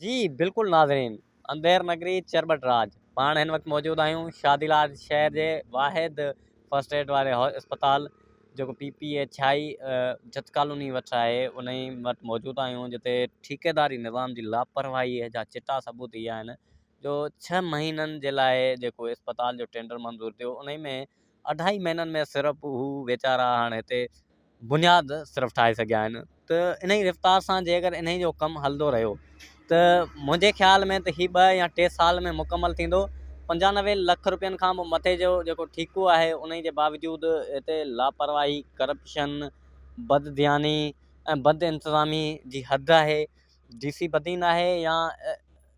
जी बिल्कुल नाज़रीन, अंधेर नगरी चरबट राज पाण हिन वक़्तु मौजूद आहियूं शादीलाल शहर जे वाहिद फर्स्ट एड वारे अस्पताल जेको PPH आई जत कॉलोनी वटि आहे उन ई वटि मौजूद आहियूं, जिते ठेकेदारी निज़ाम जी लापरवाही जा चिटा सबूत इहे आहिनि जो 6 महीननि जे लाइ जेको अस्पताल जो टेंडर मंज़ूर थियो उन में 2.5 महीननि में सिर्फ़ हू वेचारा हाणे हिते बुनियाद सिर्फ़ु ठाहे सघिया आहिनि। त इन ई रफ़्तार सां जे अगरि इन जो कमु हलंदो रहियो त मुंहिंजे ख़्याल में त ही 2 या 3 साल में मुकमल थींदो। 95 लख रुपयनि खां बि मथे जो जेको ठीकू आहे उन जे बावजूदु हिते लापरवाही, करप्शन, बदध्यानी ऐं बद इंतज़ामी जी हद आहे। DC बदीन आहे या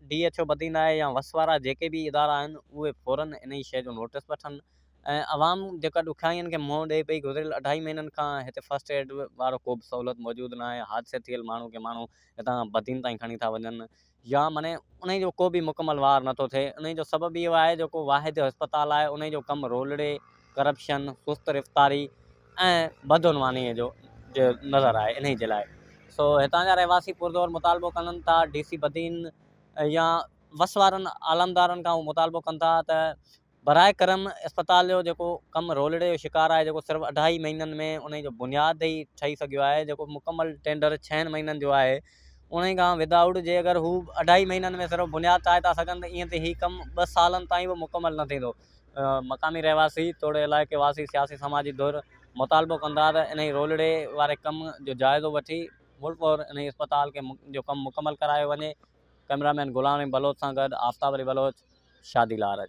DHO बदीन आहे या वसवारा जेके बि इदारा आहिनि उहे फ़ौरन इन ई शइ जो नोटिस वठनि ऐं आवाम जेका ॾुखियाईनि खे मुंहुं ॾेई पई गुज़िरियल 2.5 महीननि खां हिते फर्स्ट एड वारो को बि सहूलियत मौजूदु न आहे। हादसे थियल माण्हू खे माण्हू हितां बदीन ताईं खणी था वञनि या माने उन जो को बि मुकमल वार नथो थिए। उन जो सबबु इहो आहे जेको वाहिद अस्पताल आहे उन जो कमु रोलड़े, करप्शन, सुस्त रफ़्तारी ऐं बदउनवानीअ जो नज़र आहे। इन जे लाइ सो हितां जा रहवासी पुरज़ोर मुतालबो कनि था DC बदीन या वसवारनि आलमदारनि खां मुतालबो कनि था त बराए करम अस्पताल जो जेको कमु रोलड़े जो शिकार आहे, जेको सिर्फ़ु 2.5 महीननि में उन जो बुनियाद ई ठही सघियो आहे, जेको मुकमल टेंडर 6 महीननि जो आहे उन खां विदाउट जे अगरि हू 2.5 महीननि में सिर्फ़ु बुनियाद ठाहे था सघनि त ईअं त ही कमु 2 सालनि ताईं बि मुकमल न थींदो। मक़ामी रहवासी तोड़े इलाइक़े वासी सियासी समाजी धुर मुतालबो कंदा त इन ई रोलड़े वारे कमु जो जाइज़ो वठी मुल्क और इन अस्पताल के जो कमु मुकमल करायो वञे। कैमरामैन गुलाम बलोच सां गॾु आफ्ताब अली बलोच, शादीलाल।